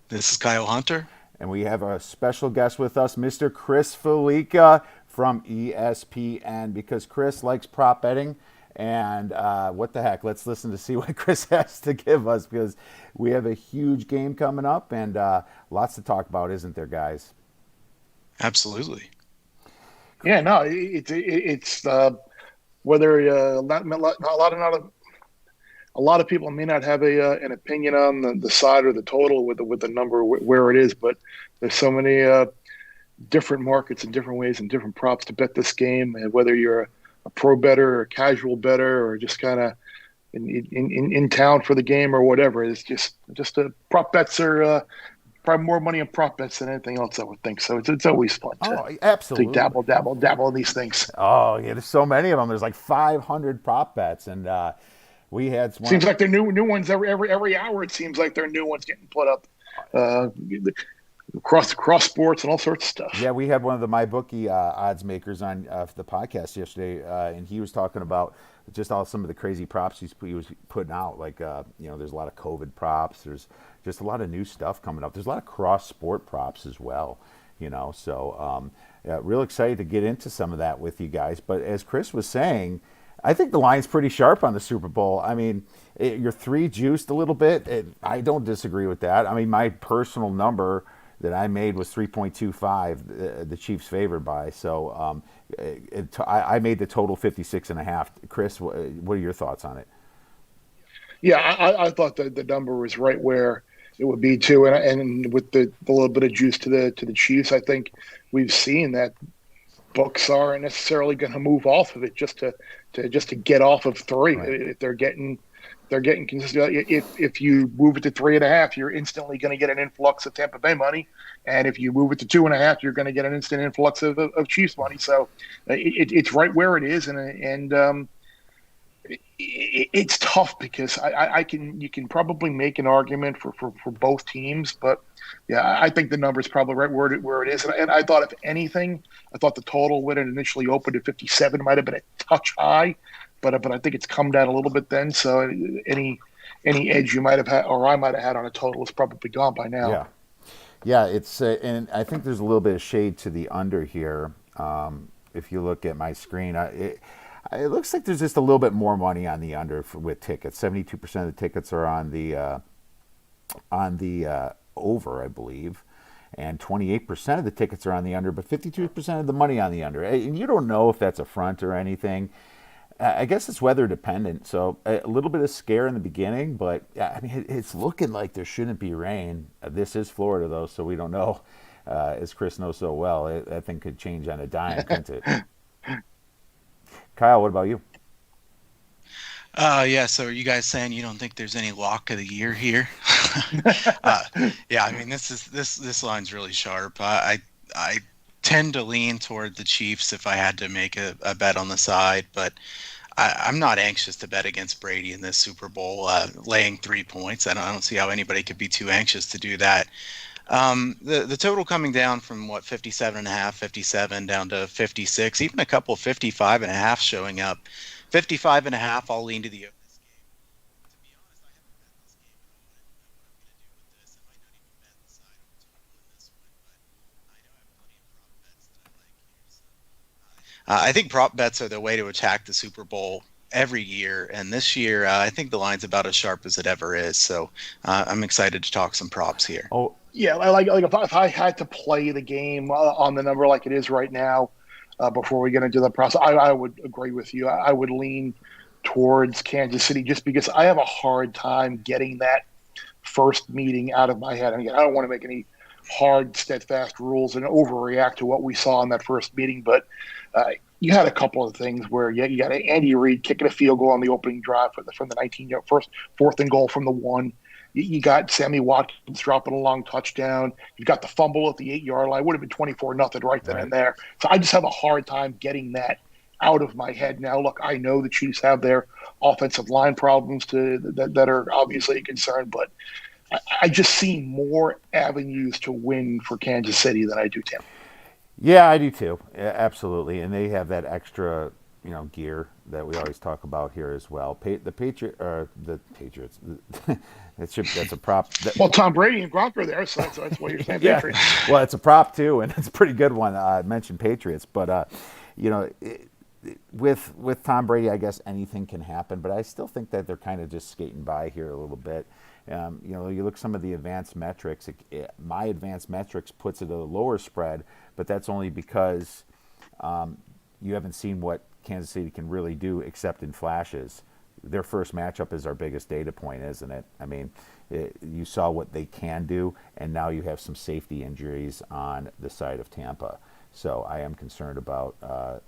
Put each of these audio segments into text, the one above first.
This is Kyle Hunter. And we have a special guest with us, Mr. Chris Fallica from ESPN, because Chris likes prop betting. And what the heck? Let's listen to see what Chris has to give us because we have a huge game coming up and lots to talk about, isn't there, guys? Absolutely. Yeah, no, it's whether a lot of people may not have an opinion on the side or the total with the number where it is, but there's so many different markets and different ways and different props to bet this game, and whether you're a pro better or a casual better or just kind of in town for the game or whatever, it's just prop bets are probably more money in prop bets than anything else, I would think. So it's always fun Oh, to absolutely. dabble in these things. Oh, yeah, there's so many of them. There's like 500 prop bets, and we had one. Seems like there are new ones every hour. It seems like there are new ones getting put up uh, across sports and all sorts of stuff. Yeah, we had one of the MyBookie odds makers on the podcast yesterday, and he was talking about just all some of the crazy props he was putting out. Like, there's a lot of COVID props. There's just a lot of new stuff coming up. There's a lot of cross sport props as well. Yeah, real excited to get into some of that with you guys. But as Chris was saying, I think the line's pretty sharp on the Super Bowl. I mean, you're three juiced a little bit. I don't disagree with that. I mean, my personal number that I made was 3.25, the Chiefs favored by. So I made the total 56 and a half. Chris, what are your thoughts on it? Yeah, I thought that the number was right where it would be too, and with the little bit of juice to the Chiefs, I think we've seen that books aren't necessarily going to move off of it just to get off of three. Right. If they're getting consistent. If you move it to 3.5, you're instantly going to get an influx of Tampa Bay money, and if you move it to 2.5, you're going to get an instant influx of Chiefs money. So it's right where it is, and it's tough because you can probably make an argument for both teams, but yeah, I think the number is probably right where it is. And I thought, if anything, I thought the total when it initially opened at 57 might have been a touch high, but I think it's come down a little bit then. So any edge you might have had or I might have had on a total is probably gone by now. Yeah. Yeah, it's and I think there's a little bit of shade to the under here. If you look at my screen, it looks like there's just a little bit more money on the under with tickets. 72% of the tickets are on the over, I believe, and 28% of the tickets are on the under, but 52% of the money on the under. And you don't know if that's a front or anything. I guess it's weather dependent, so a little bit of scare in the beginning, but I mean, it's looking like there shouldn't be rain. This is Florida, though, so we don't know. As Chris knows so well, that thing could change on a dime, couldn't it? Kyle, what about you? Yeah, so are you guys saying you don't think there's any lock of the year here? uh, yeah, I mean this line's really sharp. I tend to lean toward the Chiefs if I had to make a bet on the side, but I'm not anxious to bet against Brady in this Super Bowl, laying 3 points. I don't see how anybody could be too anxious to do that. The total coming down from 57 and a half, 57 down to 56, even a couple 55 and a half showing up. 55 and a half, I'll lean to the over this game. To be honest, I haven't bet this game at all. I don't know what I'm going to do with this. I might not even bet the side or total in this one, but I know I have plenty of prop bets that I like here. So I think prop bets are the way to attack the Super Bowl every year, and this year I think the line's about as sharp as it ever is. So I'm excited to talk some props here. Oh, Yeah, like if I had to play the game on the number like it is right now, before we get into the process, I would agree with you. I would lean towards Kansas City just because I have a hard time getting that first meeting out of my head. And again, I don't want to make any hard, steadfast rules and overreact to what we saw in that first meeting, but you had a couple of things where you got Andy Reid kicking a field goal on the opening drive from the 19 first fourth and goal from the one. You got Sammy Watkins dropping a long touchdown. You got the fumble at the 8-yard line. Would have been 24-0 right then right. and there. So I just have a hard time getting that out of my head. Now, look, I know the Chiefs have their offensive line problems that are obviously a concern, but I just see more avenues to win for Kansas City than I do Tampa. Yeah, I do too. Yeah, absolutely, and they have that extra, gear that we always talk about here as well. The Patriots. That's a prop. Well, Tom Brady and Gronk are there, so that's what you're saying. Yeah, Patriots. well, it's a prop too, and it's a pretty good one. I mentioned Patriots, but with Tom Brady, I guess anything can happen. But I still think that they're kind of just skating by here a little bit. You look some of the advanced metrics. My advanced metrics puts it at a lower spread, but that's only because you haven't seen what Kansas City can really do except in flashes. Their first matchup is our biggest data point, isn't it? I mean, you saw what they can do, and now you have some safety injuries on the side of Tampa. So I am concerned about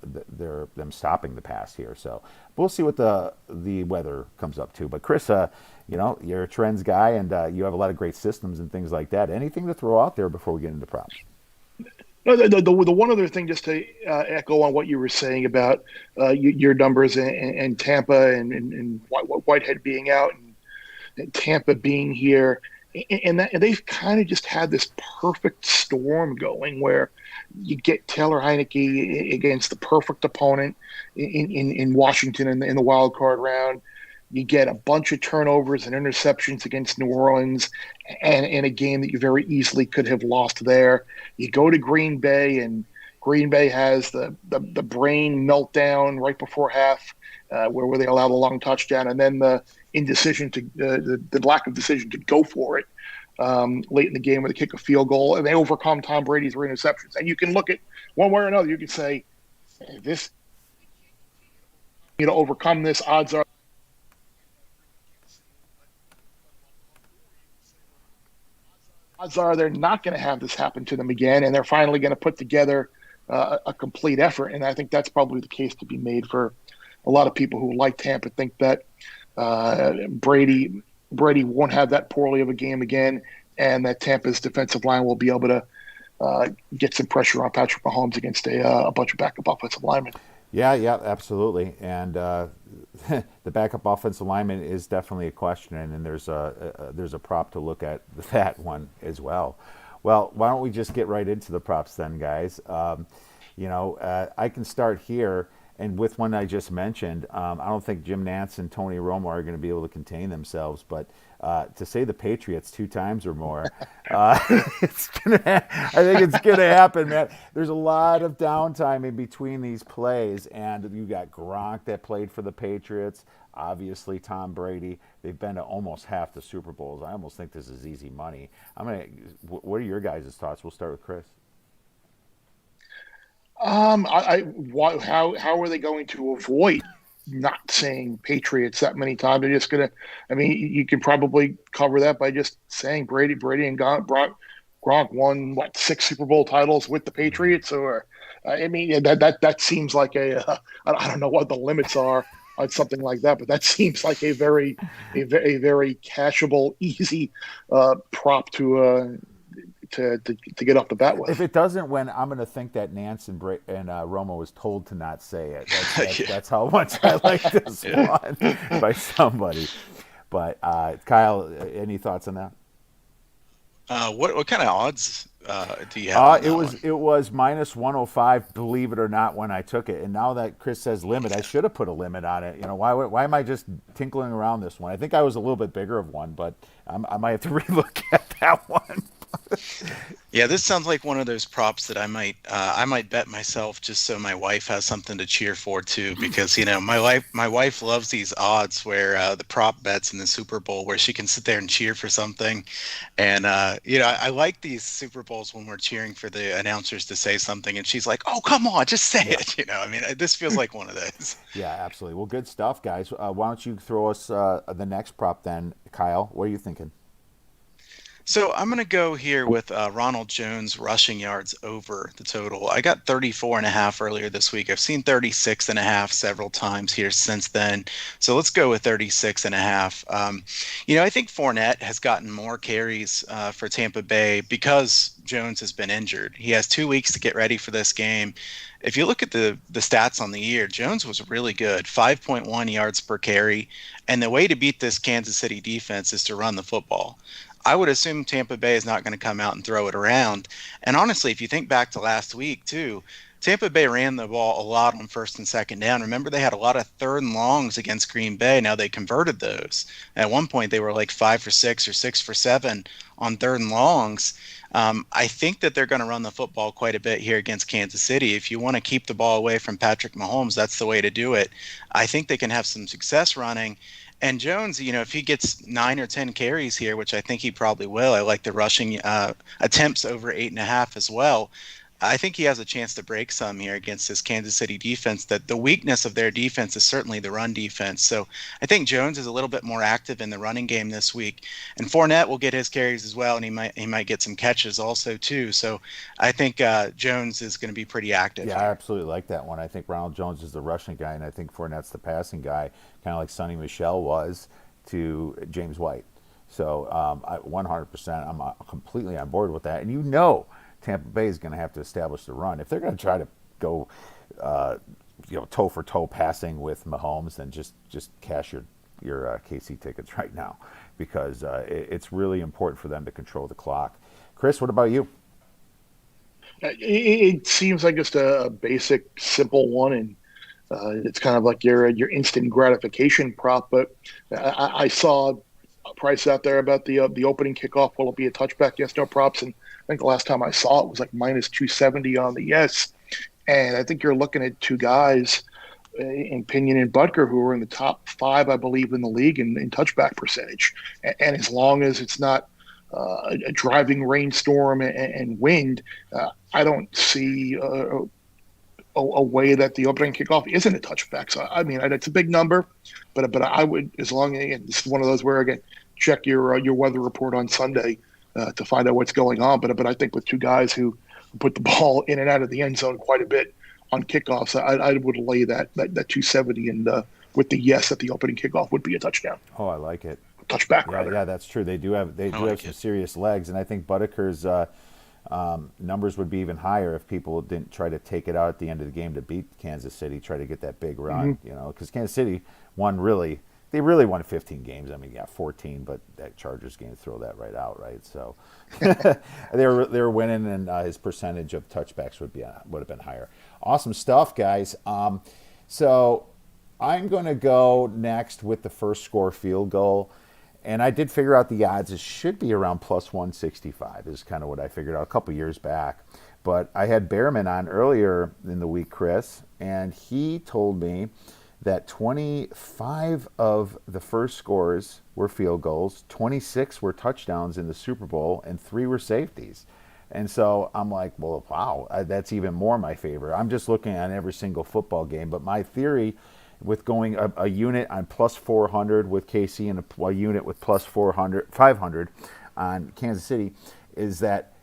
them stopping the pass here. So we'll see what the weather comes up to. But Chris, you're a trends guy, and you have a lot of great systems and things like that. Anything to throw out there before we get into props? No, the one other thing, just to echo on what you were saying about your numbers and Tampa and Whitehead being out and Tampa being here, and they've kind of just had this perfect storm going where you get Taylor Heineke against the perfect opponent in Washington in the wild card round. You get a bunch of turnovers and interceptions against New Orleans and in a game that you very easily could have lost there. You go to Green Bay, and Green Bay has the brain meltdown right before half where they allow the long touchdown, and then the indecision the lack of decision to go for it late in the game where they kick a field goal, and they overcome Tom Brady's three interceptions. And you can look at one way or another. You can say, this, overcome this, odds are they're not going to have this happen to them again, and they're finally going to put together a complete effort. And I think that's probably the case to be made for a lot of people who like Tampa, think that Brady won't have that poorly of a game again, and that Tampa's defensive line will be able to get some pressure on Patrick Mahomes against a bunch of backup offensive linemen. Yeah, absolutely. And the backup offensive lineman is definitely a question, and there's a prop to look at that one as well. Well, why don't we just get right into the props then, guys? I can start here. And with one I just mentioned, I don't think Jim Nantz and Tony Romo are going to be able to contain themselves. But to say the Patriots 2 times or more, I think it's going to happen, man. There's a lot of downtime in between these plays. And you got Gronk that played for the Patriots. Obviously, Tom Brady. They've been to almost half the Super Bowls. I almost think this is easy money. What are your guys' thoughts? We'll start with Chris. How are they going to avoid not saying Patriots that many times? They're just gonna. I mean, you can probably cover that by just saying Brady and Gronk won 6 Super Bowl titles with the Patriots, or that seems like I don't know what the limits are on something like that, but that seems like a very cashable, easy prop to get off the bat with. If it doesn't win, I'm going to think that Nance and Romo was told to not say it. That's how much I like this one by somebody. But Kyle, any thoughts on that? What kind of odds do you have? It was minus 105. Believe it or not, when I took it, and now that Chris says limit, I should have put a limit on it. Why am I just tinkling around this one? I think I was a little bit bigger of one, but I might have to relook at that one. Yeah, this sounds like one of those props that I might bet myself just so my wife has something to cheer for too, because my wife loves these odds where the prop bets in the Super Bowl where she can sit there and cheer for something, and I like these Super Bowls when we're cheering for the announcers to say something, and she's like, "Oh, come on, just say it." This feels like one of those. Yeah, absolutely. Well, good stuff, guys. Why don't you throw us the next prop then, Kyle? What are you thinking? So I'm going to go here with Ronald Jones rushing yards over the total. I got 34.5 earlier this week. I've seen 36.5 several times here since then. So let's go with 36.5. I think Fournette has gotten more carries for Tampa Bay because Jones has been injured. He has 2 weeks to get ready for this game. If you look at the stats on the year, Jones was really good, 5.1 yards per carry. And the way to beat this Kansas City defense is to run the football. I would assume Tampa Bay is not going to come out and throw it around. And honestly, if you think back to last week too, Tampa Bay ran the ball a lot on first and second down. Remember, they had a lot of third and longs against Green Bay. Now they converted those. At one point, they were like 5 for 6 or 6 for 7 on third and longs. I think that they're going to run the football quite a bit here against Kansas City. If you want to keep the ball away from Patrick Mahomes, that's the way to do it. I think they can have some success running. And Jones, if he gets 9 or 10 carries here, which I think he probably will, I like the rushing attempts over 8.5 as well. I think he has a chance to break some here against this Kansas City defense. That the weakness of their defense is certainly the run defense. So I think Jones is a little bit more active in the running game this week, and Fournette will get his carries as well, and he might get some catches also too. So I think Jones is going to be pretty active. Yeah, here. I absolutely like that one. I think Ronald Jones is the rushing guy, and I think Fournette's the passing guy, kind of like Sonny Michel was to James White. So 100%, I'm completely on board with that. And Tampa Bay is going to have to establish the run. If they're going to try to go, toe for toe passing with Mahomes, then just cash your KC tickets right now, because it's really important for them to control the clock. Chris, what about you? It seems like just a basic, simple one, and it's kind of like your instant gratification prop. But I saw a price out there about the opening kickoff. Will it be a touchback? Yes, no props. And I think the last time I saw it was like minus 270 on the yes. And I think you're looking at two guys in Pinion and Butker who are in the top 5, I believe, in the league in touchback percentage. And as long as it's not a driving rainstorm and wind, I don't see a way that the opening kickoff isn't a touchback. So I mean, it's a big number, but I would, as long as this is one of those where, again, check your weather report on Sunday to find out what's going on. But I think with two guys who put the ball in and out of the end zone quite a bit on kickoffs, I would lay that 270 and with the yes at the opening kickoff would be a touchdown. Oh, I like it. Touchback, Yeah, rather. yeah, that's true. They do have some serious legs, and I think Buttaker's numbers would be even higher if people didn't try to take it out at the end of the game to beat Kansas City, try to get that big run. Mm-hmm. Because Kansas City they really won 15 games. I mean, yeah, 14, but that Chargers game, throw that right out, right? So they were winning, and his percentage of touchbacks would have been higher. Awesome stuff, guys. So I'm going to go next with the first score field goal. And I did figure out the odds. It should be around plus 165 is kind of what I figured out a couple years back. But I had Behrman on earlier in the week, Chris, and he told me that 25 of the first scores were field goals, 26 were touchdowns in the Super Bowl, and 3 were safeties. And so I'm like, well, wow, that's even more my favor. I'm just looking at every single football game. But my theory with going a unit on plus 400 with KC and a unit with plus 500 on Kansas City is that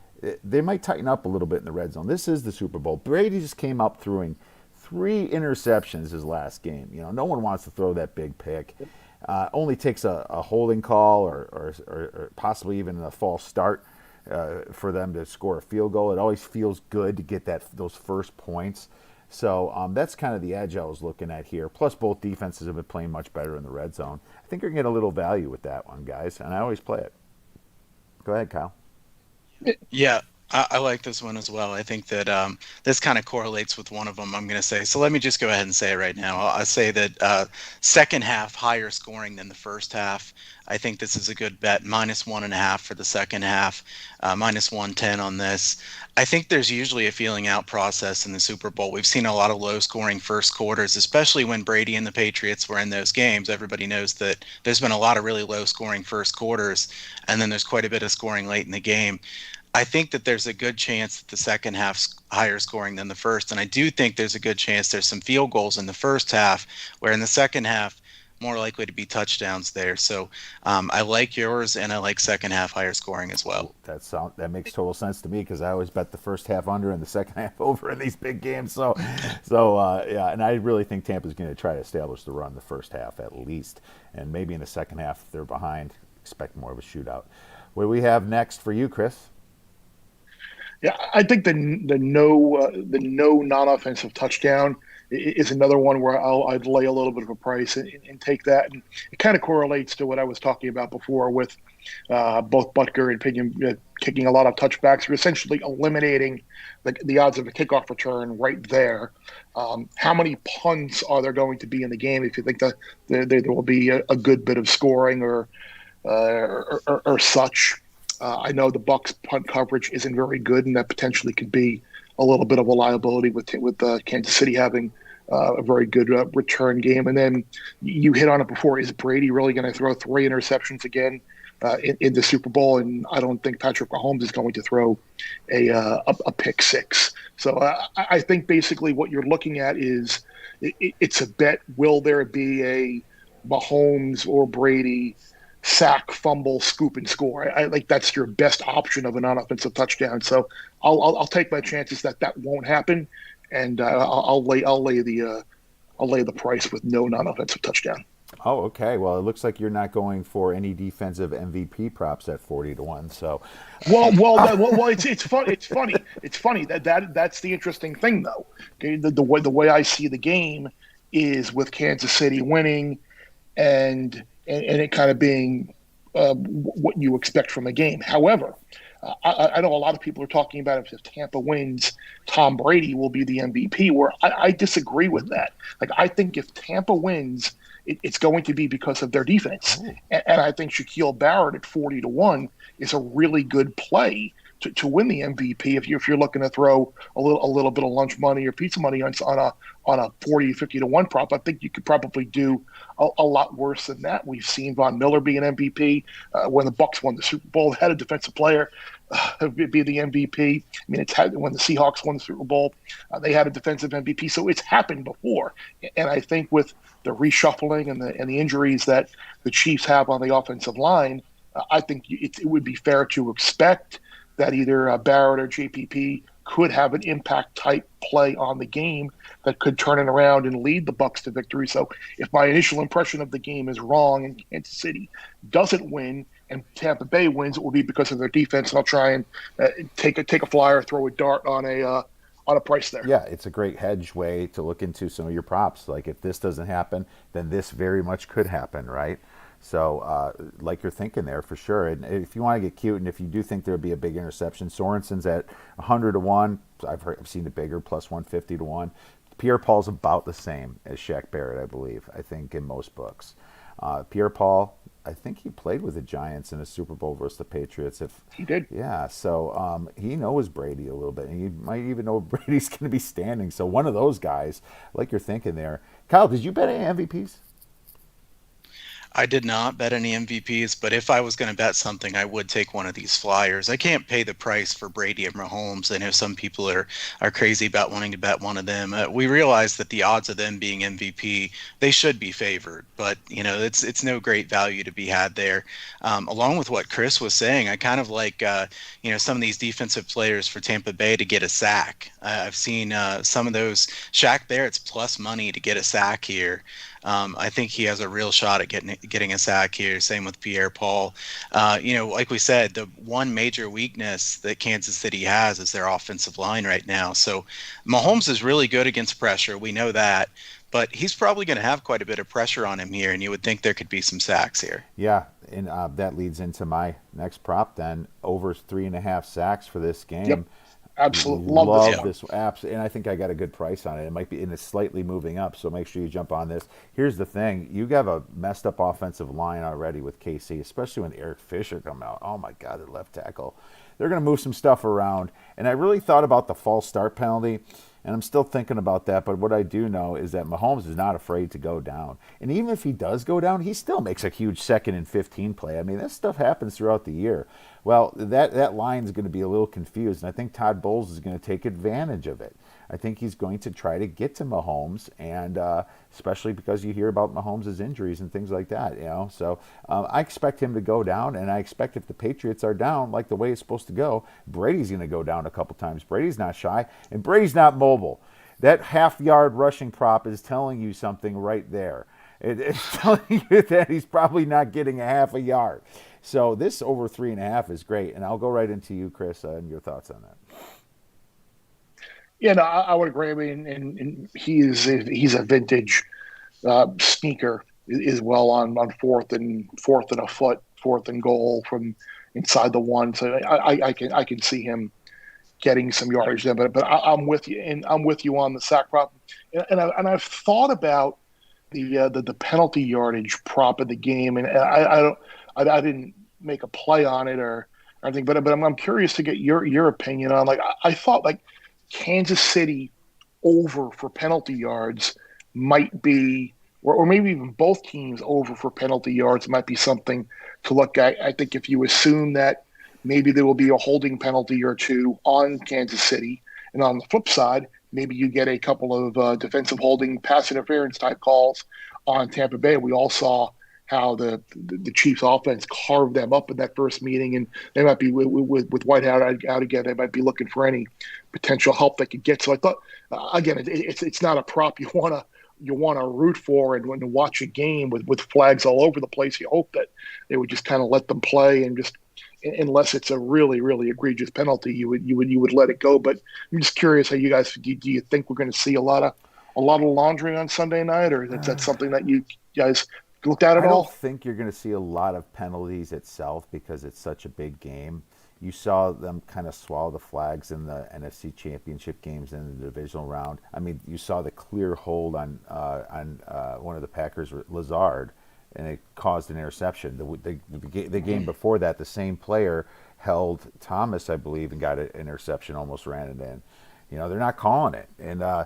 they might tighten up a little bit in the red zone. This is the Super Bowl. Brady just came up throwing 3 interceptions his last game. No one wants to throw that big pick. Only takes a holding call or possibly even a false start for them to score a field goal. It always feels good to get those first points. So that's kind of the edge I was looking at here. Plus, both defenses have been playing much better in the red zone. I think you're going to get a little value with that one, guys, and I always play it. Go ahead, Kyle. Yeah, I like this one as well. I think that this kind of correlates with one of them, I'm going to say. So let me just go ahead and say it right now. I'll say that second half higher scoring than the first half. I think this is a good bet. -1.5 for the second half, -110 on this. I think there's usually a feeling out process in the Super Bowl. We've seen a lot of low scoring first quarters, especially when Brady and the Patriots were in those games. Everybody knows that there's been a lot of really low scoring first quarters, and then there's quite a bit of scoring late in the game. I think that there's a good chance that the second half's higher scoring than the first. And I do think there's a good chance there's some field goals in the first half, where in the second half, more likely to be touchdowns there. So I like yours, and I like second half higher scoring as well. That makes total sense to me, because I always bet the first half under and the second half over in these big games. So yeah, and I really think Tampa's going to try to establish the run the first half at least, and maybe in the second half if they're behind, expect more of a shootout. What do we have next for you, Chris? Yeah, I think the no non-offensive touchdown is another one where I'd lay a little bit of a price and take that. And it kind of correlates to what I was talking about before with both Butker and Pinion kicking a lot of touchbacks. You're essentially eliminating the odds of a kickoff return right there. How many punts are there going to be in the game if you think that there will be a good bit of scoring or such? I know the Bucks punt coverage isn't very good, and that potentially could be a little bit of a liability with Kansas City having a very good return game. And then you hit on it before: is Brady really going to throw 3 interceptions again in the Super Bowl? And I don't think Patrick Mahomes is going to throw a pick 6. So I think basically what you're looking at is it's a bet: will there be a Mahomes or Brady sack, fumble, scoop, and score? I like that's your best option of a non-offensive touchdown. So I'll take my chances that won't happen, and I'll lay the price with no non-offensive touchdown. Oh, okay. Well, it looks like you're not going for any defensive MVP props at 40-1. So, well, it's fun. It's funny that's the interesting thing, though. Okay, the way I see the game is with Kansas City winning, and it kind of being what you expect from a game. However, I know a lot of people are talking about if Tampa wins, Tom Brady will be the MVP, where I disagree with that. Like, I think if Tampa wins, it's going to be because of their defense. And I think Shaquille Barrett at 40-1 is a really good play to win the MVP if you're looking to throw a little bit of lunch money or pizza money on a 40-50-1 prop. I think you could probably do a lot worse than that. We've seen Von Miller be an MVP when the Bucks won the Super Bowl. They had a defensive player be the MVP. I mean, it's had when the Seahawks won the Super Bowl, they had a defensive MVP. So it's happened before, and I think with the reshuffling and the injuries that the Chiefs have on the offensive line, I think it would be fair to expect that either Barrett or JPP could have an impact type play on the game that could turn it around and lead the Bucks to victory. So if my initial impression of the game is wrong and Kansas City doesn't win and Tampa Bay wins, it will be because of their defense. And I'll try and take a flyer, throw a dart on a price there. Yeah, it's a great hedge way to look into some of your props. Like, if this doesn't happen, then this very much could happen, right? So, like you're thinking there for sure. And if you want to get cute, and if you do think there'll be a big interception, Sorensen's at 100-1. I've seen it bigger, plus 150-1. Pierre-Paul's about the same as Shaq Barrett, I believe. I think in most books. Pierre-Paul, I think he played with the Giants in a Super Bowl versus the Patriots. If he did, yeah. So he knows Brady a little bit, and he might even know Brady's going to be standing. So one of those guys, like you're thinking there. Kyle, did you bet any MVPs? I did not bet any MVPs, but if I was going to bet something, I would take one of these flyers. I can't pay the price for Brady and Mahomes. I know some people are crazy about wanting to bet one of them. We realize that the odds of them being MVP, they should be favored, but it's no great value to be had there. Along with what Chris was saying, I kind of like some of these defensive players for Tampa Bay to get a sack. I've seen some of those. Shaq Barrett's plus money to get a sack here. I think he has a real shot at getting a sack here. Same with Pierre-Paul. Like we said, the one major weakness that Kansas City has is their offensive line right now. So Mahomes is really good against pressure. We know that. But he's probably going to have quite a bit of pressure on him here, and you would think there could be some sacks here. Yeah, and that leads into my next prop then. Over 3.5 sacks for this game. Yep. Absolutely love this app, and I think I got a good price on it. It might be, and it's slightly moving up, so make sure you jump on this. Here's the thing: you have a messed up offensive line already with KC, especially when Eric Fisher come out. Oh my God, the left tackle. They're going to move some stuff around, and I really thought about the false start penalty, and I'm still thinking about that. But what I do know is that Mahomes is not afraid to go down, and even if he does go down, he still makes a huge 2nd and 15 play. I mean, that stuff happens throughout the year. Well, that line is going to be a little confused, and I think Todd Bowles is going to take advantage of it. I think he's going to try to get to Mahomes, and especially because you hear about Mahomes' injuries and things like that, So I expect him to go down, and I expect if the Patriots are down like the way it's supposed to go, Brady's going to go down a couple times. Brady's not shy, and Brady's not mobile. That half-yard rushing prop is telling you something right there. It's telling you that he's probably not getting a half a yard. So this over 3.5 is great, and I'll go right into you, Chris, and your thoughts on that. Yeah, no, I would agree. I mean, and he's a vintage sneaker is well on fourth and a foot, fourth and goal from inside the one. So I can see him getting some yardage there. But I'm with you, and I'm with you on the sack prop. And I've thought about the penalty yardage prop of the game, and I don't I didn't make a play on it or anything, but I'm curious to get your opinion on, like, I thought like Kansas City over for penalty yards might be, or maybe even both teams over for penalty yards might be something to look at. I think if you assume that maybe there will be a holding penalty or two on Kansas City, and on the flip side, maybe you get a couple of defensive holding, pass interference type calls on Tampa Bay. We all saw how the Chiefs offense carved them up in that first meeting, and they might be with White out again. They might be looking for any potential help they could get. So I thought, again, it's not a prop you want to root for, and when you watch a game with flags all over the place, you hope that they would just kind of let them play, and just, unless it's a really really egregious penalty, you would let it go. But I'm just curious how you guys do you think we're going to see a lot of laundering on Sunday night, or is that something that you guys looked at I don't all? think you're going to see a lot of penalties itself because it's such a big game. You saw them kind of swallow the flags in the NFC Championship games in the divisional round. I mean, you saw the clear hold on one of the Packers, Lazard, and it caused an interception. The game before that, the same player held Thomas, I believe, and got an interception, almost ran it in. They're not calling it, and I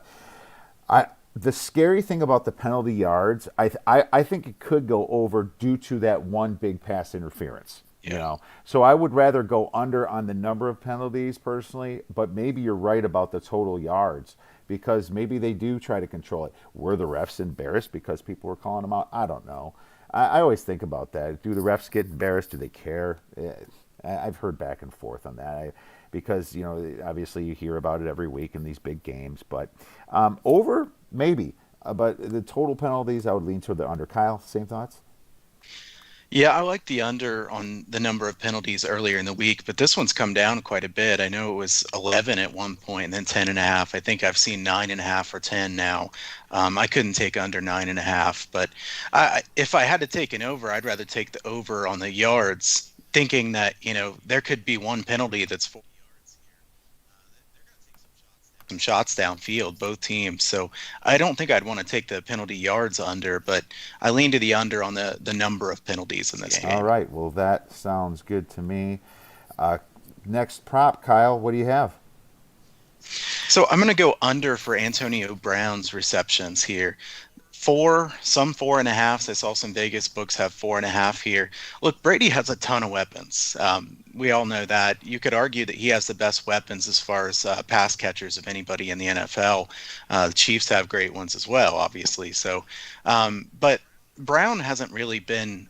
the scary thing about the penalty yards, I think it could go over due to that one big pass interference. Yeah. So I would rather go under on the number of penalties personally, but maybe you're right about the total yards because maybe they do try to control it. Were the refs embarrassed because people were calling them out? I don't know. I always think about that. Do the refs get embarrassed? Do they care? I've heard back and forth on that. Because obviously you hear about it every week in these big games, but over maybe, but the total penalties I would lean toward the under. Kyle, same thoughts? Yeah, I like the under on the number of penalties earlier in the week, but this one's come down quite a bit. I know it was 11 at one point and then 10 and a half. I think I've seen 9.5 or 10 now. I couldn't take under 9.5, but if I had to take an over, I'd rather take the over on the yards, thinking that, there could be one penalty that's 4 yards here. They're going to take some shots downfield, both teams. So I don't think I'd want to take the penalty yards under, but I lean to the under on the number of penalties in this All game. right. Well, that sounds good to me. Uh, Next prop, Kyle. What do you have? So I'm going to go under for Antonio Brown's receptions here. Some 4.5s. I saw some Vegas books have 4.5 here. Look, Brady has a ton of weapons. We all know that. You could argue that he has the best weapons as far as pass catchers of anybody in the NFL. The Chiefs have great ones as well, obviously. So, but Brown hasn't really been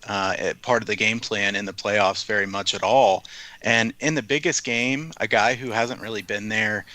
part of the game plan in the playoffs very much at all. And in the biggest game, a guy who hasn't really been there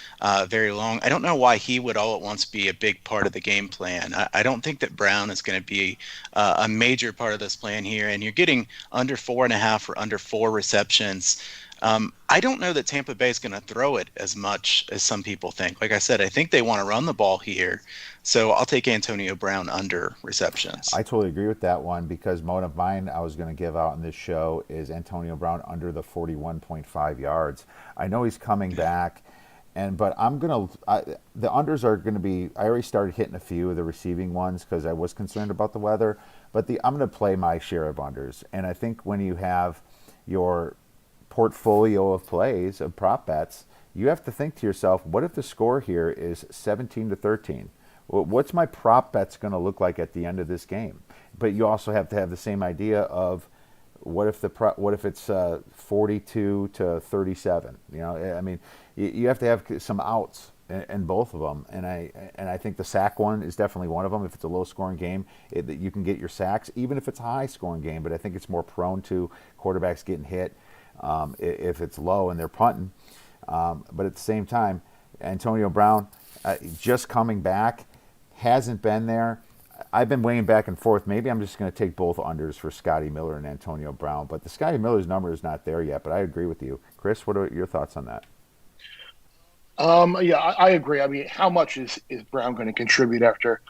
very long, I don't know why he would all at once be a big part of the game plan. I don't think that Brown is going to be a major part of this plan here. And you're getting under 4.5 or under 4 receptions. I don't know that Tampa Bay is going to throw it as much as some people think. Like I said, I think they want to run the ball here. So I'll take Antonio Brown under receptions. I totally agree with that one because one of mine I was going to give out in this show is Antonio Brown under the 41.5 yards. I know he's coming back, but the unders are going to be. I already started hitting a few of the receiving ones because I was concerned about the weather, but I'm going to play my share of unders, and I think when you have your portfolio of plays of prop bets, you have to think to yourself, what if the score here is 17-13? What's my prop bets going to look like at the end of this game? But you also have to have the same idea of what if it's 42-37? I mean, you have to have some outs in both of them, and I think the sack one is definitely one of them. If it's a low scoring game, you can get your sacks, even if it's a high scoring game. But I think it's more prone to quarterbacks getting hit if it's low and they're punting. But at the same time, Antonio Brown just coming back, hasn't been there. I've been weighing back and forth. Maybe I'm just going to take both unders for Scotty Miller and Antonio Brown. But the Scotty Miller's number is not there yet. But I agree with you. Chris, what are your thoughts on that? Yeah, I agree. I mean, how much is Brown going to contribute after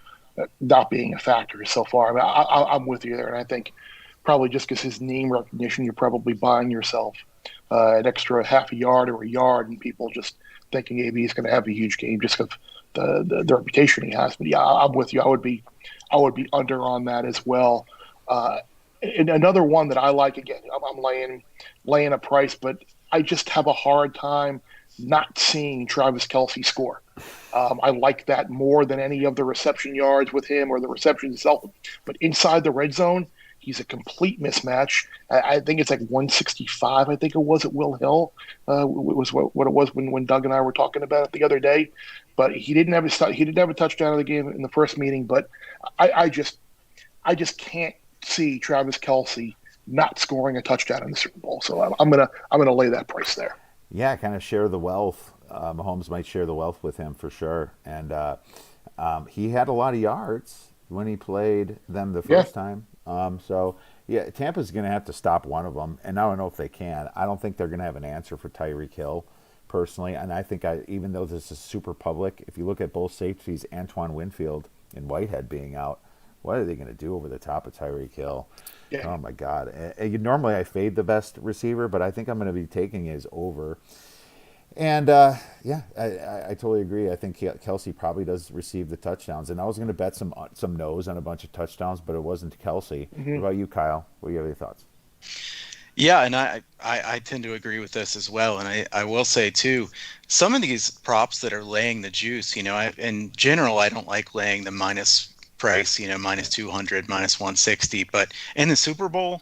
not being a factor so far? I mean, I'm with you there, and I think probably just because his name recognition, you're probably buying yourself an extra half a yard or a yard, and people just thinking maybe he's going to have a huge game just because the reputation he has. But yeah, I'm with you. I would be under on that as well. Uh, and another one that I like again, I'm laying a price, but I just have a hard time not seeing Travis Kelce score. I like that more than any of the reception yards with him or the reception itself. But inside the red zone, he's a complete mismatch. I think it's like 165. I think it was at Will Hill. Was what it was when Doug and I were talking about it the other day. But he didn't have a touchdown of the game in the first meeting. But I just can't see Travis Kelce not scoring a touchdown in the Super Bowl. So I'm gonna lay that price there. Yeah, kind of share the wealth. Mahomes might share the wealth with him for sure. And he had a lot of yards when he played them the Yeah. first time. So, yeah, Tampa's going to have to stop one of them. And I don't know if they can. I don't think they're going to have an answer for Tyreek Hill, personally. And I think, even though this is super public, if you look at both safeties, Antoine Winfield and Whitehead being out, what are they going to do over the top of Tyreek Hill? Yeah. Oh, my God. Normally I fade the best receiver, but I think I'm going to be taking his over. And yeah, I totally agree. I think Kelce probably does receive the touchdowns. And I was going to bet some no's on a bunch of touchdowns, but it wasn't Kelce. What Mhm. about you, Kyle? What do you have any thoughts? Yeah, and I tend to agree with this as well. And I will say too, some of these props that are laying the juice, in general, I don't like laying the minus price, minus 200, minus 160. But in the Super Bowl,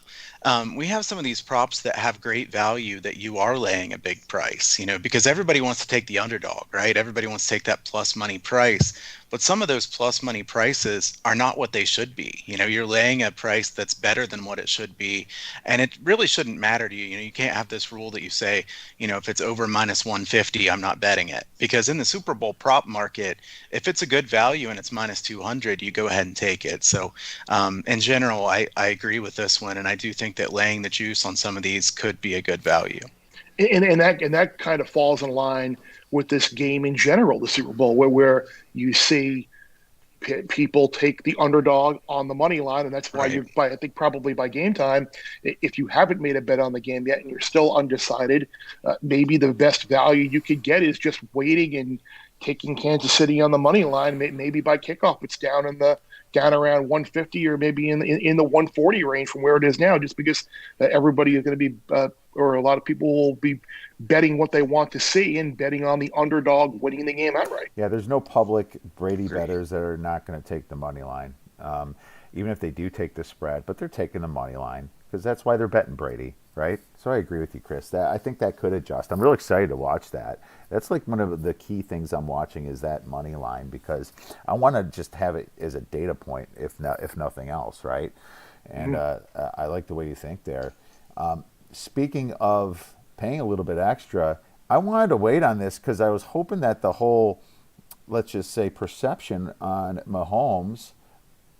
we have some of these props that have great value that you are laying a big price, because everybody wants to take the underdog, right? Everybody wants to take that plus money price. But some of those plus money prices are not what they should be. You're laying a price that's better than what it should be. And it really shouldn't matter to you. You can't have this rule that you say, if it's over minus 150, I'm not betting it. Because in the Super Bowl prop market, if it's a good value and it's minus 200, you go ahead and take it. So in general, I agree with this one. And I do think that laying the juice on some of these could be a good value. And that kind of falls in line with this game in general, the Super Bowl, where you see people take the underdog on the money line, and that's why Right. I think probably by game time, if you haven't made a bet on the game yet and you're still undecided, maybe the best value you could get is just waiting and taking Kansas City on the money line. Maybe by kickoff it's down around 150 or maybe in the 140 range from where it is now, just because everybody is going to be or a lot of people will be betting what they want to see and betting on the underdog winning the game outright. Yeah, there's no public Brady Agree. bettors that are not going to take the money line, even if they do take the spread. But they're taking the money line because that's why they're betting Brady, right? So I agree with you, Chris. I think that could adjust. I'm real excited to watch that. That's like one of the key things I'm watching is that money line because I want to just have it as a data point, if nothing else, right? And Mhm. I like the way you think there. Speaking of paying a little bit extra, I wanted to wait on this because I was hoping that the whole, let's just say, perception on Mahomes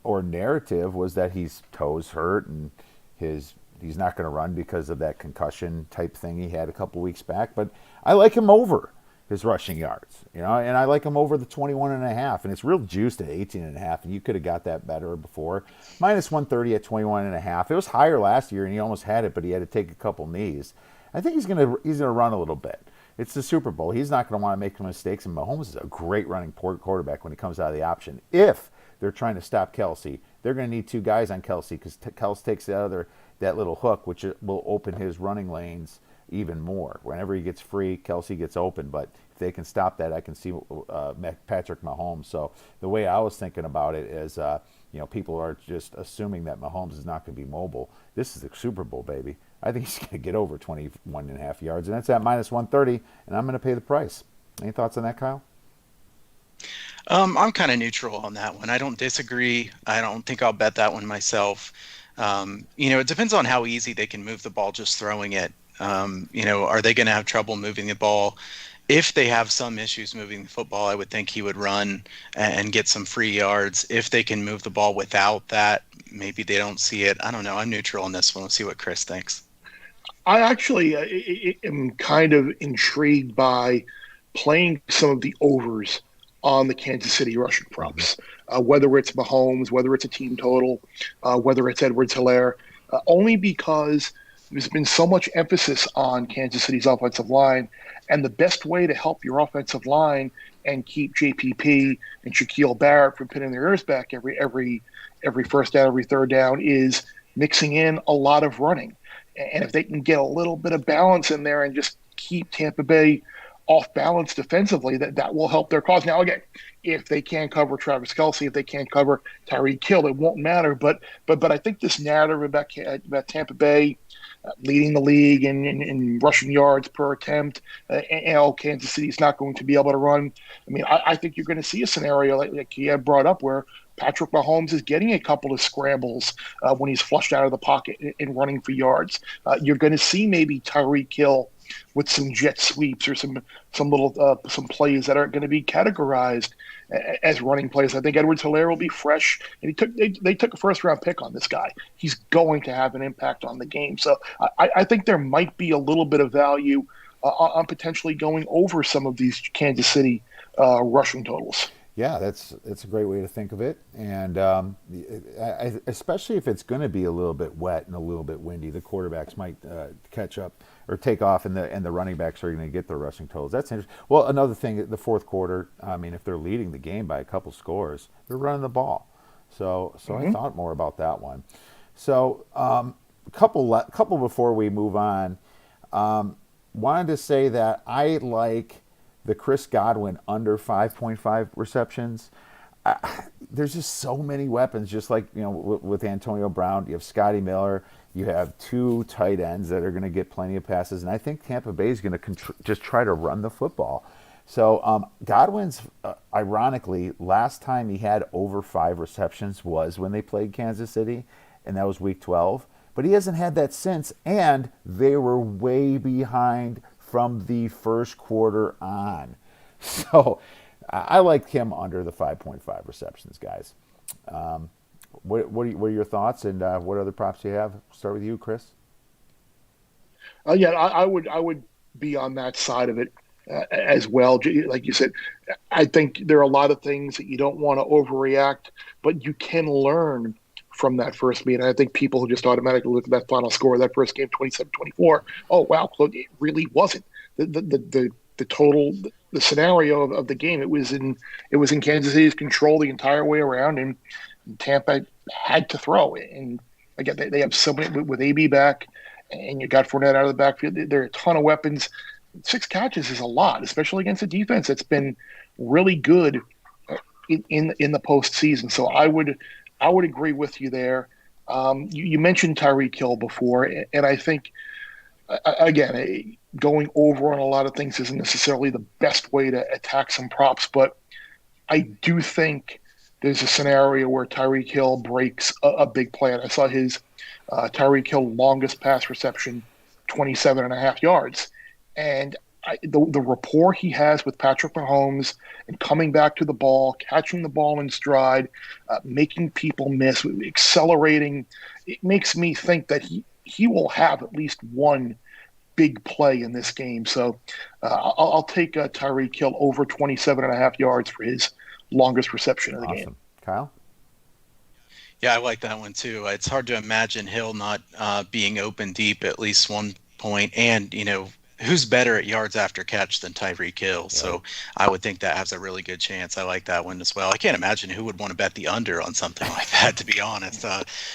or narrative was that his toes hurt and he's not going to run because of that concussion type thing he had a couple weeks back. But I like him over his rushing yards, and I like him over the 21 and a half, and it's real juiced at 18 and a half, and you could have got that better before. Minus 130 at 21 and a half. It was higher last year, and he almost had it, but he had to take a couple knees. I think he's gonna run a little bit. It's the Super Bowl. He's not going to want to make mistakes, and Mahomes is a great running quarterback when he comes out of the option. If they're trying to stop Kelce, they're going to need two guys on Kelce because Kelce takes that little hook, which will open his running lanes even more. Whenever he gets free, Kelce gets open. But if they can stop that, I can see Patrick Mahomes. So the way I was thinking about it is, people are just assuming that Mahomes is not going to be mobile. This is the Super Bowl, baby. I think he's going to get over 21 and a half yards, and that's at minus 130, and I'm going to pay the price. Any thoughts on that, Kyle? I'm kind of neutral on that one. I don't disagree. I don't think I'll bet that one myself. It depends on how easy they can move the ball just throwing it. Are they going to have trouble moving the ball? If they have some issues moving the football, I would think he would run and get some free yards. If they can move the ball without that, maybe they don't see it. I don't know. I'm neutral on this one. Let's see what Chris thinks. I actually am kind of intrigued by playing some of the overs on the Kansas City rushing props, whether it's Mahomes, whether it's a team total, whether it's Edwards-Helaire, only because there's been so much emphasis on Kansas City's offensive line, and the best way to help your offensive line and keep JPP and Shaquille Barrett from pinning their ears back every first down, every third down is mixing in a lot of running. And if they can get a little bit of balance in there and just keep Tampa Bay off balance defensively, that will help their cause. Now, again, if they can't cover Travis Kelce, if they can't cover Tyreek Hill, it won't matter. But I think this narrative about Tampa Bay leading the league in rushing yards per attempt, and Kansas City's not going to be able to run. I mean, I think you're going to see a scenario like Kiev brought up where Patrick Mahomes is getting a couple of scrambles when he's flushed out of the pocket and running for yards. You're going to see maybe Tyreek Hill with some jet sweeps or some plays that aren't going to be categorized as running plays. I think Edwards-Helaire will be fresh, and they took a first-round pick on this guy. He's going to have an impact on the game. So I think there might be a little bit of value on potentially going over some of these Kansas City rushing totals. Yeah, that's a great way to think of it, and especially if it's going to be a little bit wet and a little bit windy, the quarterbacks might catch up or take off, and the running backs are going to get their rushing totals. That's interesting. Well, another thing, the fourth quarter. I mean, if they're leading the game by a couple scores, they're running the ball. So I thought more about that one. So couple before we move on, wanted to say that I like the Chris Godwin under 5.5 receptions. There's just so many weapons, just like with Antonio Brown. You have Scotty Miller. You have two tight ends that are going to get plenty of passes, and I think Tampa Bay is going to just try to run the football. So Godwin's, ironically, last time he had over 5 receptions was when they played Kansas City, and that was Week 12. But he hasn't had that since, and they were way behind from the first quarter on. So I like him under the 5.5 receptions, guys. What are your thoughts, and what other props do you have? Start with you, Chris. Yeah, I would be on that side of it as well. Like you said, I think there are a lot of things that you don't want to overreact, but you can learn from that first meeting. I think people who just automatically look at that final score of that first game, 27-24, oh, wow, it really wasn't. The total, the scenario of the game, it was in Kansas City's control the entire way around, and Tampa had to throw. And again, they have somebody with AB back, and you got Fournette out of the backfield. There are a ton of weapons. 6 catches is a lot, especially against a defense that's been really good in the postseason. So I would agree with you there. You mentioned Tyreek Hill before, and I think again, going over on a lot of things isn't necessarily the best way to attack some props, but I do think there's a scenario where Tyreek Hill breaks a big play. And I saw his Tyreek Hill longest pass reception, 27.5 yards. And the rapport he has with Patrick Mahomes and coming back to the ball, catching the ball in stride, making people miss, accelerating, it makes me think that he will have at least one big play in this game. So I'll take Tyreek Hill over 27.5 yards for his longest reception of the game. Kyle? Yeah, I like that one too. It's hard to imagine Hill not being open deep at least one point. And, who's better at yards after catch than Tyreek Hill? So I would think that has a really good chance. I like that one as well. I can't imagine who would want to bet the under on something like that, to be honest.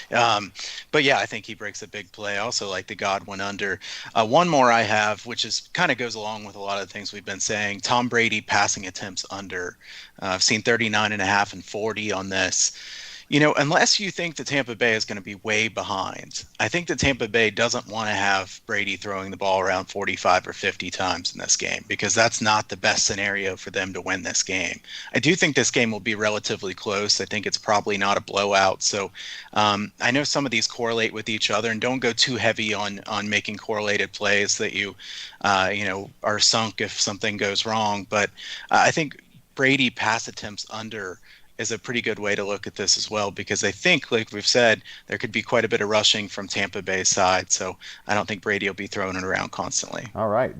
But yeah, I think he breaks a big play. I also like the Godwin under. One more I have, which is kind of goes along with a lot of the things we've been saying. Tom Brady passing attempts under. I've seen 39.5 and 40 on this. Unless you think that Tampa Bay is going to be way behind, I think that Tampa Bay doesn't want to have Brady throwing the ball around 45 or 50 times in this game, because that's not the best scenario for them to win this game. I do think this game will be relatively close. I think it's probably not a blowout. So I know some of these correlate with each other, and don't go too heavy on making correlated plays that you are sunk if something goes wrong. But I think Brady pass attempts under is a pretty good way to look at this as well, because I think, like we've said, there could be quite a bit of rushing from Tampa Bay's side. So I don't think Brady will be throwing it around constantly. All right,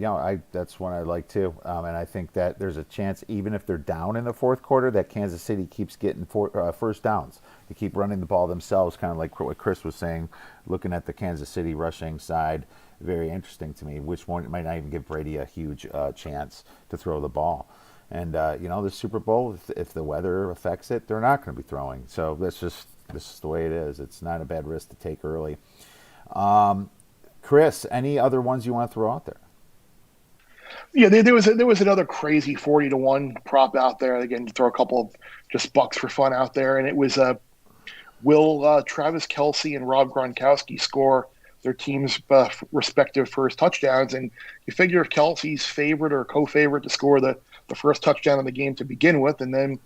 that's one I like too, and I think that there's a chance, even if they're down in the fourth quarter, that Kansas City keeps getting first downs. They keep running the ball themselves, kind of like what Chris was saying. Looking at the Kansas City rushing side, very interesting to me. Which one might not even give Brady a huge chance to throw the ball. And the Super Bowl, if the weather affects it, they're not going to be throwing. So this is the way it is. It's not a bad risk to take early. Chris, any other ones you want to throw out there? Yeah, there was another crazy 40-1 prop out there. Again, to throw a couple of just bucks for fun out there, and it was will Travis Kelce and Rob Gronkowski score their team's respective first touchdowns? And you figure if Kelsey's favorite or co-favorite to score the first touchdown in the game to begin with, and then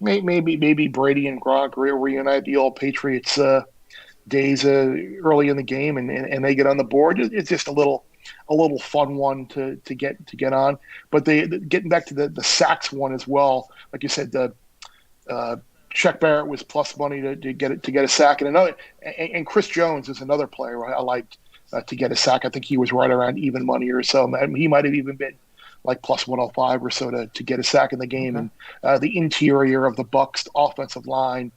maybe Brady and Gronk reunite the old Patriots days early in the game, and they get on the board. It's just a little fun one to get on. But getting back to the sacks one as well, like you said, the Shaq Barrett was plus money to get a sack, and Chris Jones is another player I liked to get a sack. I think he was right around even money or so. He might have even been like plus 105 or so to get a sack in the game. Okay. And the interior of the Bucs offensive line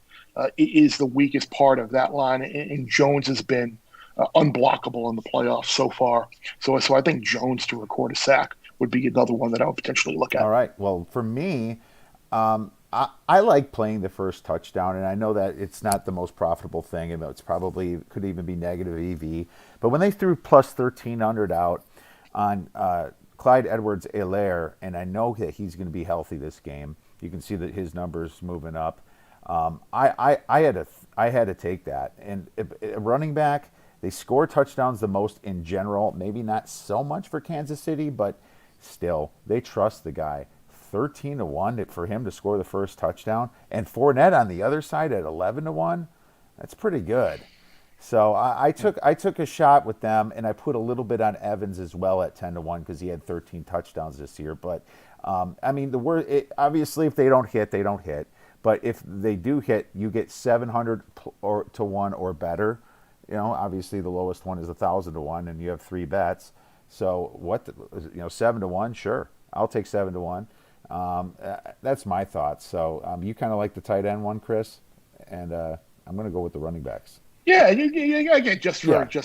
is the weakest part of that line, and Jones has been unblockable in the playoffs so far. So I think Jones to record a sack would be another one that I would potentially look at. All right. Well, for me, I like playing the first touchdown, and I know that it's not the most profitable thing, and it's probably could even be negative EV. But when they threw plus 1,300 out on Clyde Edwards-Helaire, and I know that he's going to be healthy this game, you can see that his numbers moving up. I had to take that. And running back, they score touchdowns the most in general. Maybe not so much for Kansas City, but still, they trust the guy. 13-1 for him to score the first touchdown, and Fournette on the other side at 11-1. That's pretty good. So I took a shot with them, and I put a little bit on Evans as well at 10-1 because he had 13 touchdowns this year. But obviously, if they don't hit, they don't hit. But if they do hit, you get 700 to 1 or better. Obviously the lowest one is 1,000 to 1, and you have 3 bets. So 7-1, sure, I'll take 7-1. That's my thoughts. So you kind of like the tight end one, Chris, and I'm going to go with the running backs. Yeah, again, just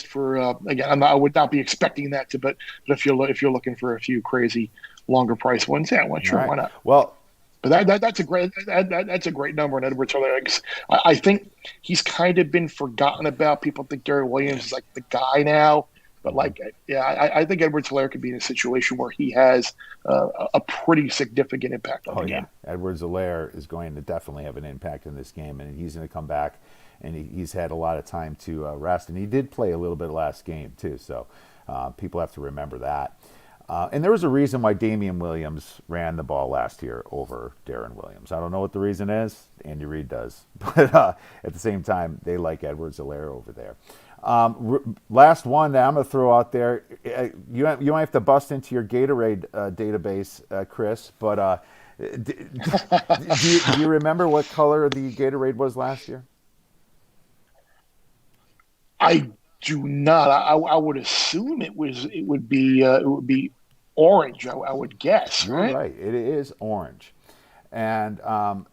for again, I would not be expecting that to, but if you're looking for a few crazy longer price ones, yeah, well, sure, Right. why not? Well, but that's a great number in Edwards-Helaire. I think he's kind of been forgotten about. People think Gary Williams is like the guy now, but I think Edwards-Helaire could be in a situation where he has a pretty significant impact on the game. Edwards-Helaire is going to definitely have an impact in this game, and he's going to come back, and he's had a lot of time to rest, and he did play a little bit last game too, so people have to remember that. And there was a reason why Damian Williams ran the ball last year over Darren Williams. I don't know what the reason is. Andy Reid does. But at the same time, they like Edwards-Helaire over there. Last one that I'm going to throw out there. You might have to bust into your Gatorade database, Chris. But do you remember what color the Gatorade was last year? I do not. I would assume it would be orange. I would guess. You're right. It is orange. And I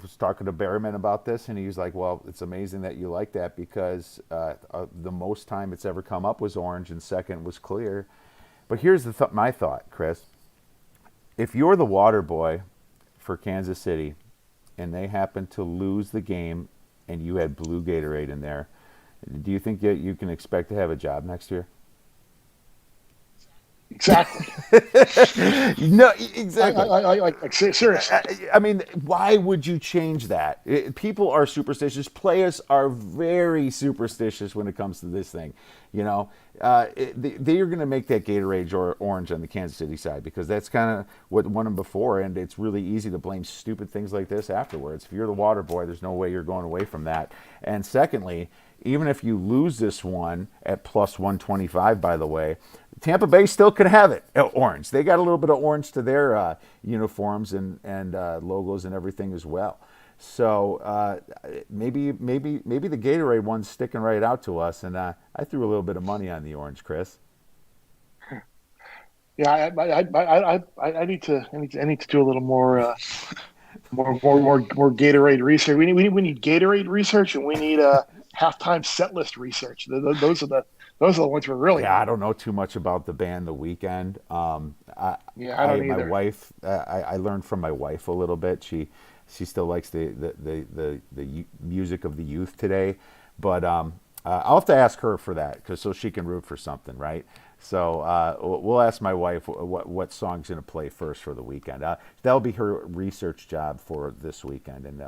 was talking to Behrman about this, and he was like, "Well, it's amazing that you like that because the most time it's ever come up was orange, and second was clear." But here's my thought, Chris. If you're the water boy for Kansas City, and they happen to lose the game, and you had blue Gatorade in there, do you think that you can expect to have a job next year? Exactly. No, exactly. Like seriously. I mean, why would you change that? People are superstitious. Players are very superstitious when it comes to this thing. They are going to make that Gatorade or orange on the Kansas City side because that's kind of what won them before, and it's really easy to blame stupid things like this afterwards. If you're the water boy, there's no way you're going away from that. And secondly, even if you lose this one at plus 125, by the way, Tampa Bay still could have it orange. They got a little bit of orange to their uniforms and logos and everything as well. So maybe the Gatorade one's sticking right out to us, and I threw a little bit of money on the orange, Chris. Yeah, I need to do a little more Gatorade research. We need Gatorade research, and we need halftime set list research. Those are the ones we're really Yeah, I needing. don't know too much about the band The Weekend. Yeah, I don't My either. wife, I learned from my wife a little bit. She still likes the music of the youth today, but I'll have to ask her for that because so she can root for something, right? So we'll ask my wife what song's going to play first for the weekend. That'll be her research job for this weekend, and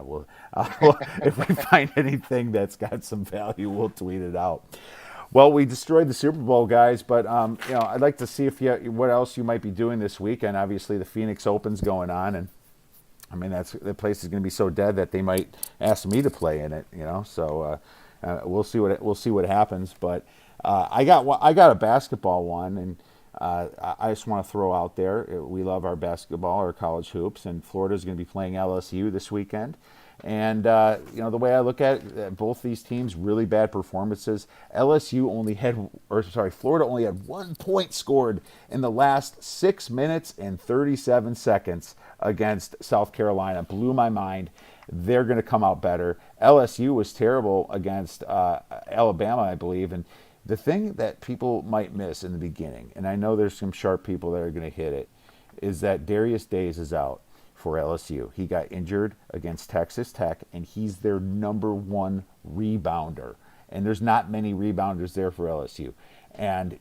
if we find anything that's got some value, we'll tweet it out. Well, we destroyed the Super Bowl, guys, but I'd like to see what else you might be doing this weekend. Obviously, the Phoenix Open's going on, and I mean the place is going to be so dead that they might ask me to play in it. So we'll see what happens. But I got a basketball one, and I just want to throw out there we love our basketball, our college hoops, and Florida's going to be playing LSU this weekend. And the way I look at it, both these teams really bad performances. Florida only had 1 point scored in the last 6 minutes and 37 seconds against South Carolina. Blew my mind. They're going to come out better. LSU was terrible against Alabama, I believe, and the thing that people might miss in the beginning, and I know there's some sharp people that are going to hit it, is that Darius Days is out for LSU. He got injured against Texas Tech, and he's their number one rebounder. And there's not many rebounders there for LSU. And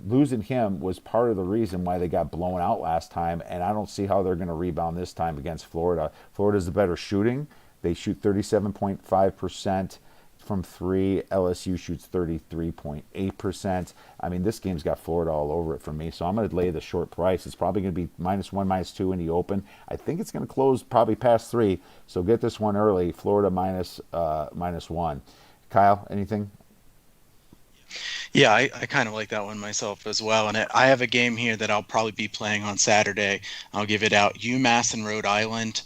losing him was part of the reason why they got blown out last time, and I don't see how they're going to rebound this time against Florida. Florida's the better shooting. They shoot 37.5% from three. LSU shoots 33.8%. I mean, this game's got Florida all over it for me, so I'm going to lay the short price. It's probably going to be -1, -2 in the open. I think it's going to close probably past 3, so get this one early. Florida -1. Kyle, anything? Yeah, I kind of like that one myself as well. And I have a game here that I'll probably be playing on Saturday. I'll give it out. UMass and Rhode Island.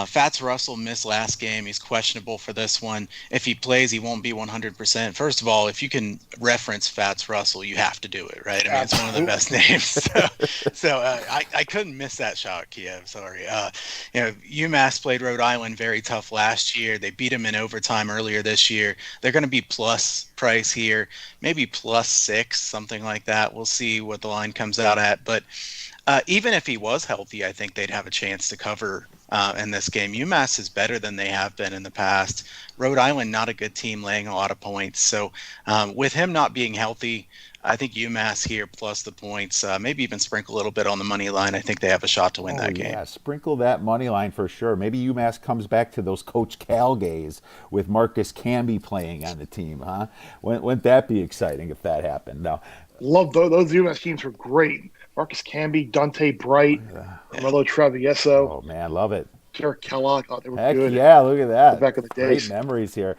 Fats Russell missed last game. He's questionable for this one. If he plays, he won't be 100%. First of all, if you can reference Fats Russell, you have to do it, right? I mean, it's one of the best names. So I couldn't miss that shot, Kiev. Sorry. UMass played Rhode Island very tough last year. They beat him in overtime earlier this year. They're going to be plus price here, maybe +6, something like that. We'll see what the line comes out at. But even if he was healthy, I think they'd have a chance to cover in this game. UMass is better than they have been in the past. Rhode Island, not a good team, laying a lot of points. So with him not being healthy, I think UMass here plus the points, maybe even sprinkle a little bit on the money line. I think they have a shot to win that game. Yeah, sprinkle that money line for sure. Maybe UMass comes back to those Coach Cal days with Marcus Camby playing on the team, huh? Wouldn't that be exciting if that happened? No. Love those UMass teams were great. Marcus Camby, Dante Bright, Carmelo Travieso. Oh man, love it. Jared Kellogg. Oh, they were Heck good. yeah, look at that. Back in the days. Great memories here.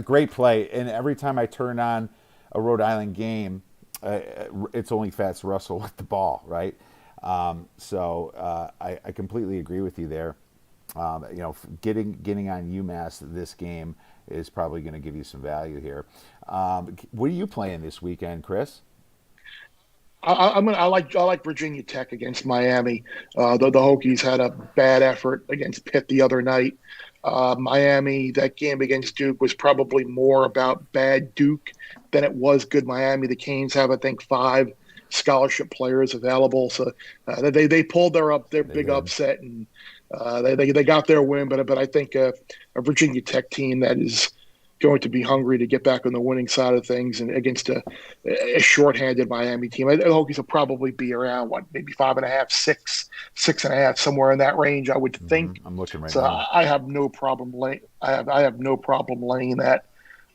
Great play. And every time I turn on a Rhode Island game, it's only Fats Russell with the ball, right? I completely agree with you there. Getting on UMass this game is probably going to give you some value here. What are you playing this weekend, Chris? I like Virginia Tech against Miami. The Hokies had a bad effort against Pitt the other night. Miami, that game against Duke was probably more about bad Duke than it was good Miami. The Canes have, I think, 5 scholarship players available, so they pulled their big upset, and they got their win. But I think a Virginia Tech team that is going to be hungry to get back on the winning side of things, and against a shorthanded Miami team, the Hokies will probably be around maybe 5.5, 6, 6.5, somewhere in that range, I would think. I'm looking right So now. I have no problem laying. I have no problem laying that.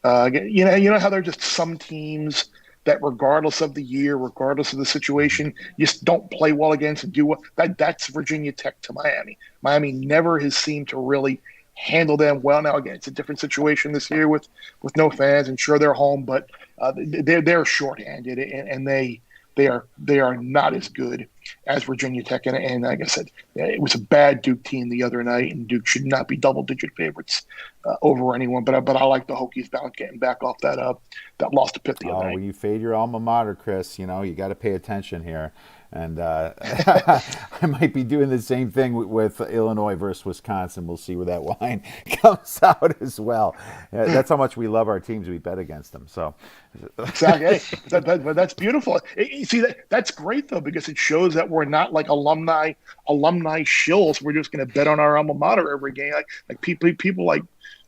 You know how there are just some teams that, regardless of the year, regardless of the situation, you just don't play well against and do what. That's Virginia Tech to Miami. Miami never has seemed to really handle them well. Now, again, it's a different situation this year with no fans, and sure, they're home, but they're shorthanded, and they they are not as good as Virginia Tech. And like I said, it was a bad Duke team the other night, and Duke should not be double-digit favorites over anyone. But I like the Hokies getting back off that loss to Pitt the other Oh, night. when you fade your alma mater, Chris, you got to pay attention here. And I might be doing the same thing with Illinois versus Wisconsin. We'll see where that line comes out as well. That's how much we love our teams. We bet against them. So Exactly. Hey, but that's beautiful. You see that's great though, because it shows that we're not like alumni shills. We're just going to bet on our alma mater every game. Like people like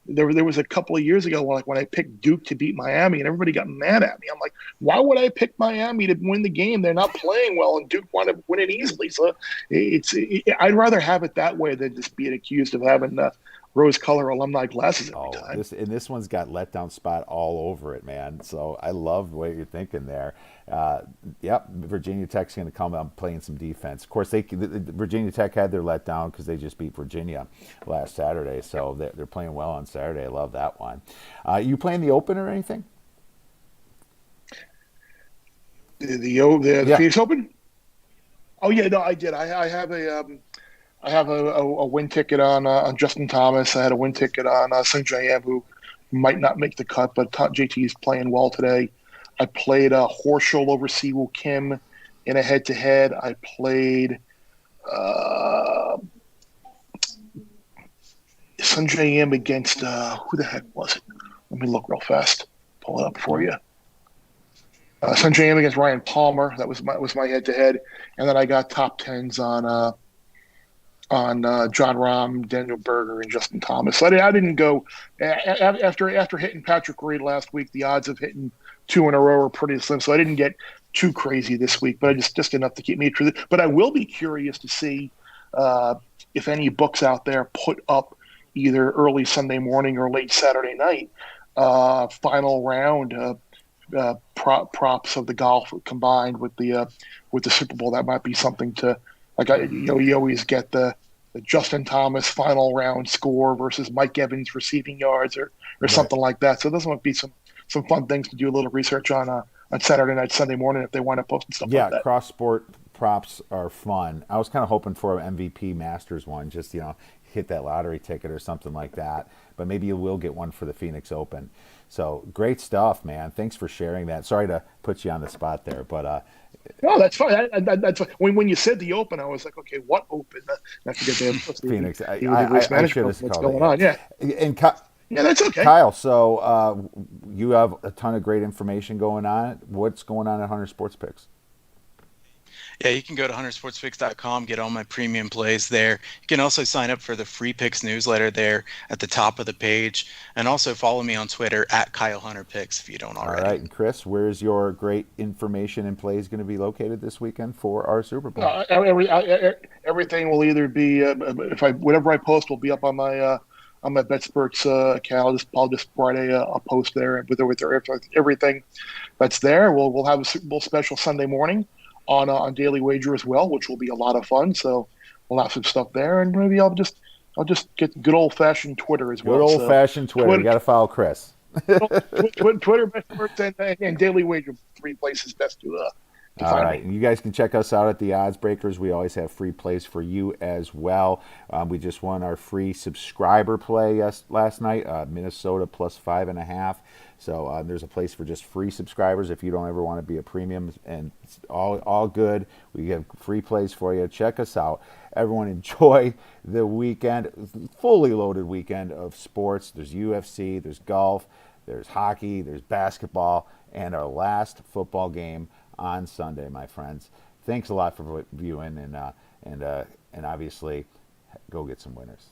there was a couple of years ago when I picked Duke to beat Miami, and everybody got mad at me. I'm like, why would I pick Miami to win the game? They're not playing well, and Duke wanted to win it easily. So I'd rather have it that way than just being accused of having rose-color alumni glasses every time. This one's got letdown spot all over it, man. So I love what you're thinking there. Yep, Virginia Tech's going to come out playing some defense. Of course, Virginia Tech had their letdown because they just beat Virginia last Saturday. So they're playing well on Saturday. I love that one. You playing the Open or anything? The Yeah. Phoenix Open? Oh yeah, no, I did. I have a win ticket on Justin Thomas. I had a win ticket on Sung J M, who might not make the cut, but JT is playing well today. I played Horschel over Siwoo Kim in a head-to-head. I played Sung J M against who the heck was it? Let me look real fast. Pull it up for you. Sung J M against Ryan Palmer. That was my head-to-head, and then I got top tens on John Rahm, Daniel Berger, and Justin Thomas. So I didn't go after hitting Patrick Reed last week. The odds of hitting two in a row are pretty slim, so I didn't get too crazy this week. But I just enough to keep me true. But I will be curious to see if any books out there put up either early Sunday morning or late Saturday night final round props of the golf combined with the Super Bowl. That might be something to. You always get the Justin Thomas final round score versus Mike Evans receiving yards or something like that. So those might be some fun things to do a little research on Saturday night, Sunday morning if they wind up posting stuff like that. Yeah, cross sport props are fun. I was kind of hoping for an MVP Masters one, just hit that lottery ticket or something like that. But maybe you will get one for the Phoenix Open. So great stuff, man. Thanks for sharing that. Sorry to put you on the spot there, but no, that's fine. That's fine. When you said the Open, I was like, okay, what Open? I forget the Phoenix. I should have what's called going it. on? Yeah, And yeah, that's okay. Kyle, so you have a ton of great information going on. What's going on at Hunter Sports Picks? Yeah, you can go to huntersportspicks.com, get all my premium plays there. You can also sign up for the free picks newsletter there at the top of the page. And also follow me on Twitter at Kyle Hunter Picks if you don't already. All right, and Chris, where's your great information and plays going to be located this weekend for our Super Bowl? Everything will either be whatever I post will be up on my BetSperts account. I'll just write a post there with everything that's there. We'll have a Super Bowl special Sunday morning on Daily Wager as well, which will be a lot of fun. So we'll have some stuff there, and maybe I'll just get good old fashioned Twitter as well. Good old fashioned Twitter. You got to follow Chris. Twitter, BetSperts, and Daily Wager, 3 places best to all right. And you guys can check us out at the OddsBreakers. We always have free plays for you as well. We just won our free subscriber play last night, Minnesota plus 5.5. So there's a place for just free subscribers if you don't ever want to be a premium, and it's all good. We have free plays for you. Check us out. Everyone enjoy the weekend, fully loaded weekend of sports. There's UFC, there's golf, there's hockey, there's basketball, and our last football game on Sunday, my friends. Thanks a lot for viewing, and obviously go get some winners.